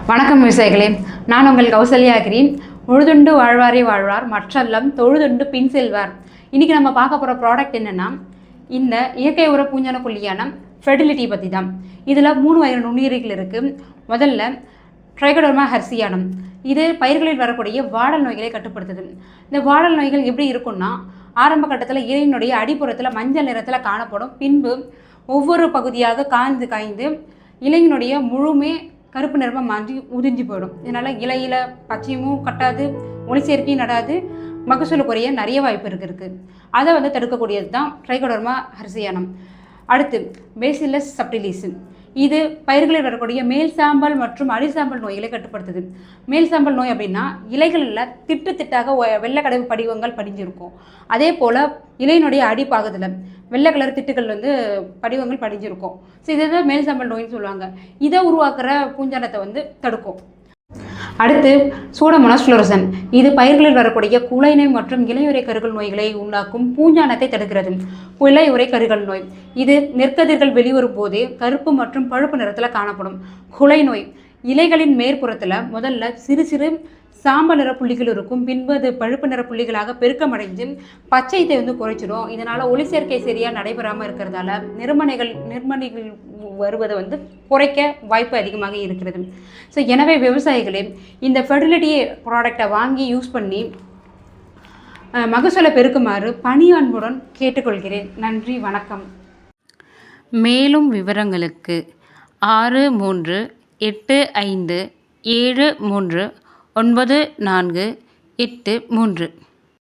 வணக்கம் விவசாயிகளே, நான் உங்கள் கௌசல்யா கிரீன். உழுதுண்டு வாழ்வாரே வாழ்வார், மற்றெல்லாம் தொழுதுண்டு பின் செல்வார். இன்றைக்கி நம்ம பார்க்க போகிற ப்ராடக்ட் என்னென்னா, இந்த இயற்கை உர பூஞ்சான கொல்லியான ஃபெர்டிலிட்டி பற்றி தான். இதில் 3 வகை நுண்ணுயிரிகள் இருக்குது. முதல்ல ட்ரைகோடர்மா ஹெர்சியானம். இது பயிர்களில் வரக்கூடிய வாடல் நோய்களை கட்டுப்படுத்துது. இந்த வாடல் நோய்கள் எப்படி இருக்குன்னா, ஆரம்ப கட்டத்தில் இலையினுடைய அடிப்புறத்தில் மஞ்சள் நிறத்தில் காணப்படும். பின்பு ஒவ்வொரு பகுதியாக காய்ந்து இலையினுடைய முழுமே கருப்பு நிறமாக மாறி உதிர்ந்து போயிடும். இதனால் இலையில் பச்சையமும் கட்டாது, ஒளி சேர்க்கையும் நடாது, மகசூல் குறைய நிறைய வாய்ப்பு இருக்குது. அதை தடுக்கக்கூடியது தான் ட்ரைகோடர்மா ஹெர்சியானம். அடுத்து பேசிலஸ் சப்டிலிஸ். இது பயிர்களில் வரக்கூடிய மேல் சாம்பல் மற்றும் அடிசாம்பல் நோய்களை கட்டுப்படுத்துது. மேல் சாம்பல் நோய் அப்படின்னா இலைகளில் திட்டாக வெள்ளைக்கடவு படிவங்கள் படிஞ்சிருக்கும். அதே போல் இலையினுடைய அடிப்பாகத்தில் வெள்ளை கலர் திட்டுகள் படிவங்கள் படிஞ்சிருக்கும். ஸோ இதுதான் மேல் சாம்பல் நோய்னு சொல்லுவாங்க. இதை உருவாக்குற பூஞ்சானத்தை தடுக்கும். அடுத்து சூடோமோனாஸ் ஃப்ளோரசன். இது பயிர்களில் வரக்கூடிய குலைநோய் மற்றும் இலையுறை கருகள் நோய்களை உண்டாக்கும் பூஞ்சானத்தை தடுக்கிறது. இலையுறை கருகள் நோய் இது நெற்கதிர்கள் வெளிவரும் போதே கருப்பு மற்றும் பழுப்பு நிறத்தில் காணப்படும். குலை நோய் இலைகளின் மேற்புறத்தில் முதல்ல சிறு சாம்பல் நிற புள்ளிகள் இருக்கும். பின்பு அது பழுப்பு நிற புள்ளிகளாக பெருக்கமடைஞ்சு பச்சையத்தை குறைச்சிடும். இதனால் ஒளி சேர்க்கை சரியாக நடைபெறாமல் இருக்கிறதால நிர்மணிகள் வருவதை குறைக்க வாய்ப்பு அதிகமாக இருக்கிறது. ஸோ எனவே விவசாயிகளே, இந்த ஃபெர்டிலிட்டி ப்ராடக்டை வாங்கி யூஸ் பண்ணி மகசூலை பெருக்குமாறு பணியான்புடன் கேட்டுக்கொள்கிறேன். நன்றி, வணக்கம். மேலும் விவரங்களுக்கு 6385739483